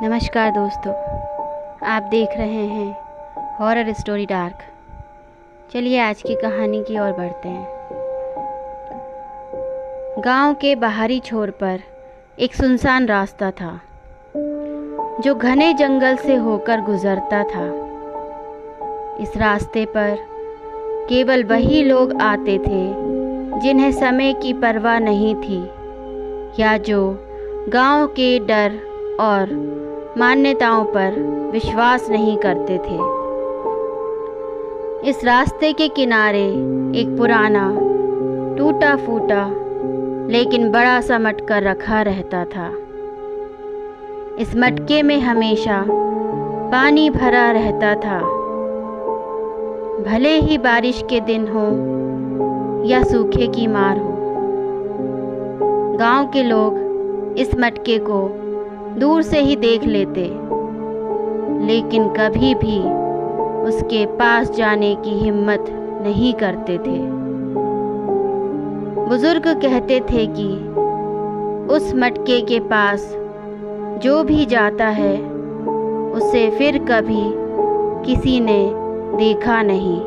नमस्कार दोस्तों, आप देख रहे हैं हॉरर स्टोरी डार्क। चलिए आज की कहानी की ओर बढ़ते हैं। गांव के बाहरी छोर पर एक सुनसान रास्ता था जो घने जंगल से होकर गुजरता था। इस रास्ते पर केवल वही लोग आते थे जिन्हें समय की परवाह नहीं थी या जो गांव के डर और मान्यताओं पर विश्वास नहीं करते थे। इस रास्ते के किनारे एक पुराना टूटा फूटा लेकिन बड़ा सा मटका रखा रहता था। इस मटके में हमेशा पानी भरा रहता था, भले ही बारिश के दिन हो या सूखे की मार हो। गांव के लोग इस मटके को दूर से ही देख लेते, लेकिन कभी भी उसके पास जाने की हिम्मत नहीं करते थे। बुजुर्ग कहते थे कि उस मटके के पास जो भी जाता है उसे फिर कभी किसी ने देखा नहीं।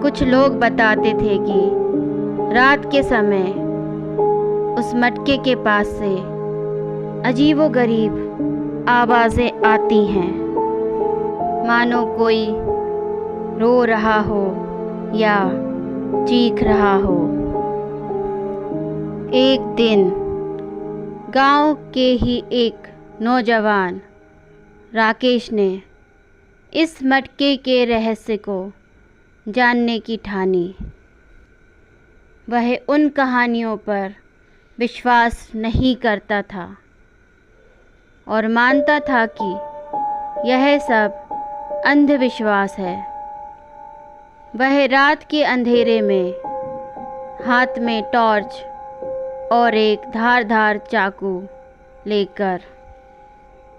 कुछ लोग बताते थे कि रात के समय उस मटके के पास से अजीबोगरीब आवाज़ें आती हैं, मानो कोई रो रहा हो या चीख रहा हो। एक दिन गांव के ही एक नौजवान राकेश ने इस मटके के रहस्य को जानने की ठानी। वह उन कहानियों पर विश्वास नहीं करता था और मानता था कि यह सब अंधविश्वास है। वह रात के अंधेरे में हाथ में टॉर्च और एक धारदार चाकू लेकर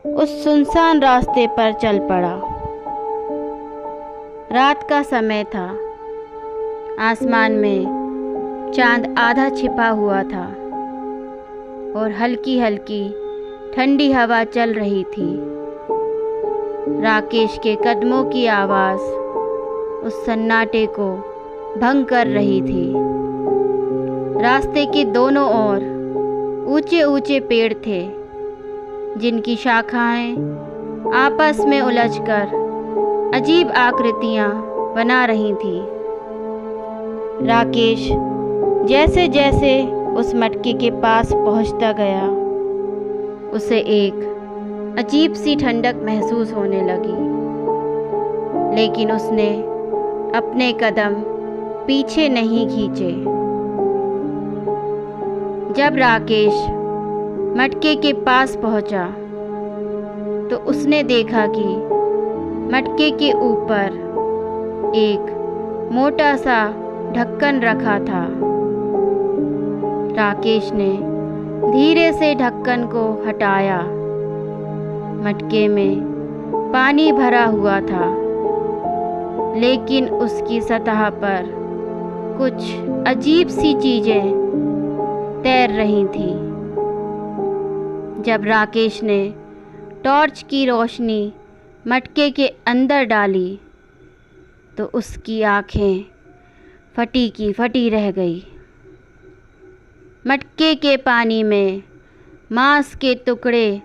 उस सुनसान रास्ते पर चल पड़ा। रात का समय था, आसमान में चांद आधा छिपा हुआ था और हल्की हल्की ठंडी हवा चल रही थी। राकेश के कदमों की आवाज़ उस सन्नाटे को भंग कर रही थी। रास्ते के दोनों ओर ऊंचे ऊंचे पेड़ थे जिनकी शाखाएं आपस में उलझकर अजीब आकृतियां बना रही थी। राकेश जैसे जैसे उस मटके के पास पहुंचता गया, उसे एक अजीब सी ठंडक महसूस होने लगी, लेकिन उसने अपने कदम पीछे नहीं खींचे। जब राकेश मटके के पास पहुंचा तो उसने देखा कि मटके के ऊपर एक मोटा सा ढक्कन रखा था। राकेश ने धीरे से ढक्कन को हटाया। मटके में पानी भरा हुआ था, लेकिन उसकी सतह पर कुछ अजीब सी चीज़ें तैर रही थी। जब राकेश ने टॉर्च की रोशनी मटके के अंदर डाली तो उसकी आंखें फटी की फटी रह गई। मटके के पानी में मांस के टुकड़े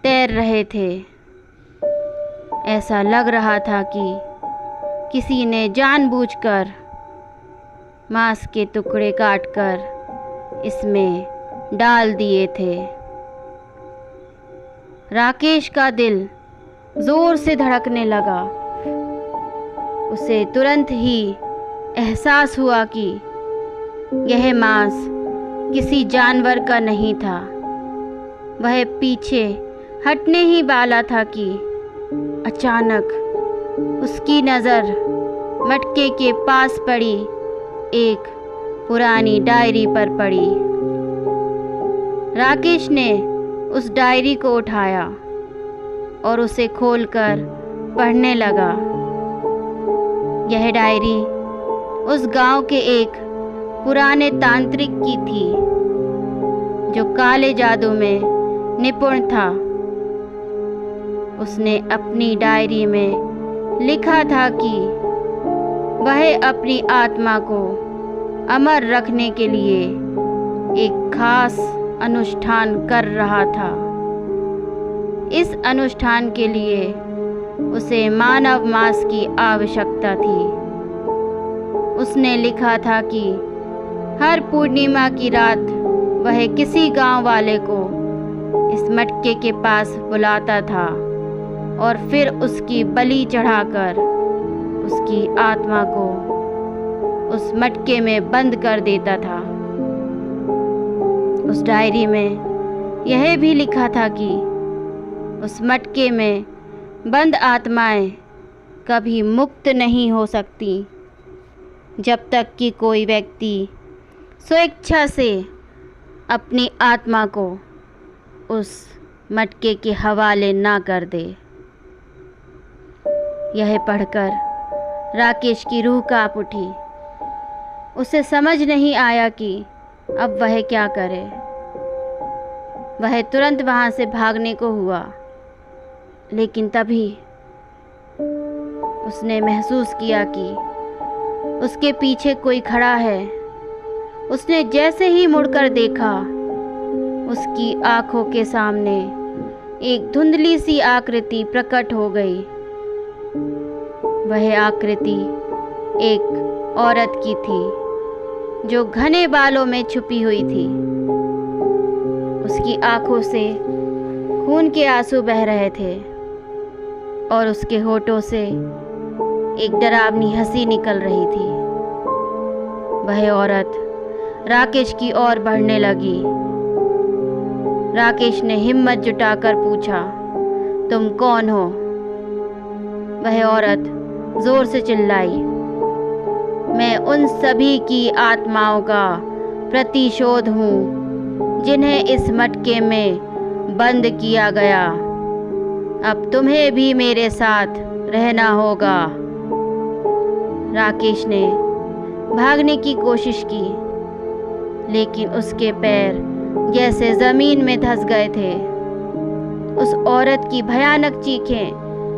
तैर रहे थे। ऐसा लग रहा था कि किसी ने जानबूझकर मांस के टुकड़े काटकर इसमें डाल दिए थे। राकेश का दिल जोर से धड़कने लगा। उसे तुरंत ही एहसास हुआ कि यह मांस किसी जानवर का नहीं था। वह पीछे हटने ही वाला था कि अचानक उसकी नज़र मटके के पास पड़ी एक पुरानी डायरी पर पड़ी। राकेश ने उस डायरी को उठाया और उसे खोलकर पढ़ने लगा। यह डायरी उस गांव के एक पुराने तांत्रिक की थी जो काले जादू में निपुण था उसने अपनी डायरी में लिखा था कि वह अपनी आत्मा को अमर रखने के लिए एक खास अनुष्ठान कर रहा था। इस अनुष्ठान के लिए उसे मानव मांस की आवश्यकता थी। उसने लिखा था कि हर पूर्णिमा की रात वह किसी गांव वाले को इस मटके के पास बुलाता था और फिर उसकी बलि चढ़ाकर उसकी आत्मा को उस मटके में बंद कर देता था। उस डायरी में यह भी लिखा था कि उस मटके में बंद आत्माएं कभी मुक्त नहीं हो सकती जब तक कि कोई व्यक्ति स्वेच्छा से अपनी आत्मा को उस मटके के हवाले ना कर दे। यह पढ़कर राकेश की रूह कांप उठी। उसे समझ नहीं आया कि अब वह क्या करे। वह तुरंत वहाँ से भागने को हुआ, लेकिन तभी उसने महसूस किया कि उसके पीछे कोई खड़ा है। उसने जैसे ही मुड़कर देखा, उसकी आंखों के सामने एक धुंधली सी आकृति प्रकट हो गई। वह आकृति एक औरत की थी जो घने बालों में छुपी हुई थी। उसकी आंखों से खून के आंसू बह रहे थे और उसके होठों से एक डरावनी हंसी निकल रही थी। वह औरत राकेश की ओर बढ़ने लगी। राकेश ने हिम्मत जुटाकर पूछा, तुम कौन हो? वह औरत जोर से चिल्लाई, मैं उन सभी की आत्माओं का प्रतिशोध हूँ जिन्हें इस मटके में बंद किया गया। अब तुम्हें भी मेरे साथ रहना होगा। राकेश ने भागने की कोशिश की, लेकिन उसके पैर जैसे ज़मीन में धंस गए थे। उस औरत की भयानक चीखें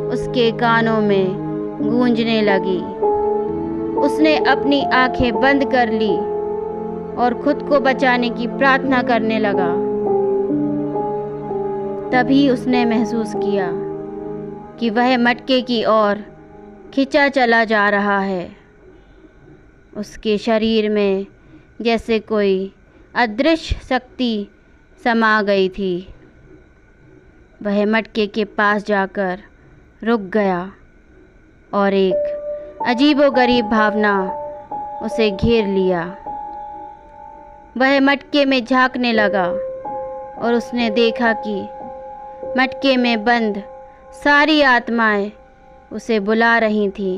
उसके कानों में गूंजने लगी। उसने अपनी आंखें बंद कर ली और खुद को बचाने की प्रार्थना करने लगा। तभी उसने महसूस किया कि वह मटके की ओर खिंचा चला जा रहा है। उसके शरीर में जैसे कोई अदृश्य शक्ति समा गई थी। वह मटके के पास जाकर रुक गया और एक अजीबोगरीब भावना उसे घेर लिया। वह मटके में झांकने लगा और उसने देखा कि मटके में बंद सारी आत्माएं उसे बुला रही थीं।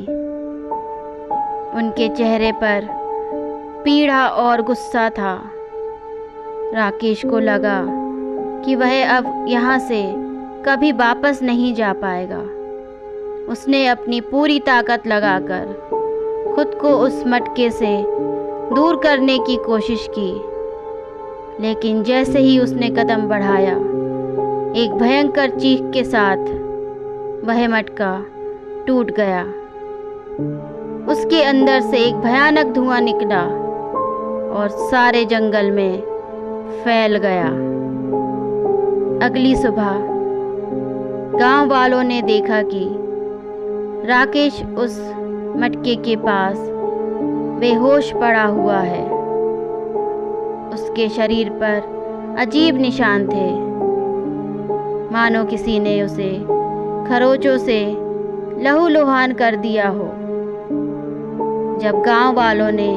उनके चेहरे पर पीड़ा और गुस्सा था। राकेश को लगा कि वह अब यहाँ से कभी वापस नहीं जा पाएगा। उसने अपनी पूरी ताकत लगाकर खुद को उस मटके से दूर करने की कोशिश की, लेकिन जैसे ही उसने कदम बढ़ाया, एक भयंकर चीख के साथ वह मटका टूट गया। उसके अंदर से एक भयानक धुआं निकला और सारे जंगल में फैल गया। अगली सुबह गांव वालों ने देखा कि राकेश उस मटके के पास बेहोश पड़ा हुआ है। उसके शरीर पर अजीब निशान थे, मानो किसी ने उसे खरोंचों से लहूलुहान कर दिया हो। जब गांव वालों ने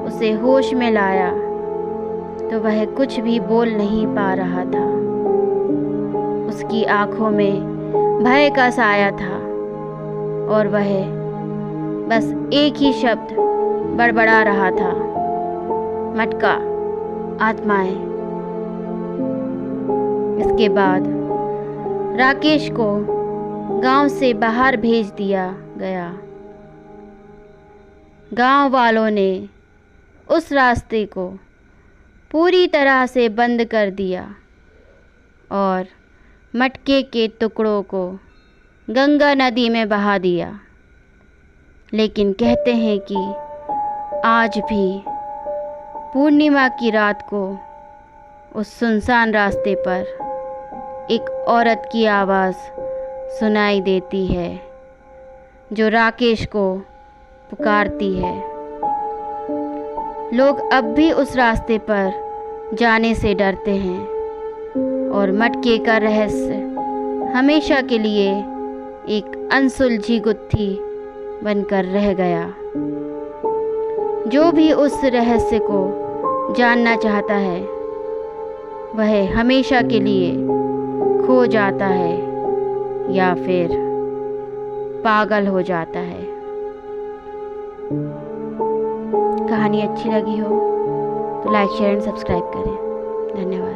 उसे होश में लाया तो वह कुछ भी बोल नहीं पा रहा था। उसकी आंखों में भय का साया था और वह बस एक ही शब्द बड़बड़ा रहा था, मटका, आत्माएं। इसके बाद राकेश को गांव से बाहर भेज दिया गया। गांव वालों ने उस रास्ते को पूरी तरह से बंद कर दिया और मटके के टुकड़ों को गंगा नदी में बहा दिया। लेकिन कहते हैं कि आज भी पूर्णिमा की रात को उस सुनसान रास्ते पर एक औरत की आवाज़ सुनाई देती है जो राकेश को पुकारती है। लोग अब भी उस रास्ते पर जाने से डरते हैं और मटके का रहस्य हमेशा के लिए एक अनसुलझी गुत्थी बनकर रह गया। जो भी उस रहस्य को जानना चाहता है वह हमेशा के लिए खो जाता है या फिर पागल हो जाता है। कहानी अच्छी लगी हो तो लाइक शेयर एंड सब्सक्राइब करें। धन्यवाद।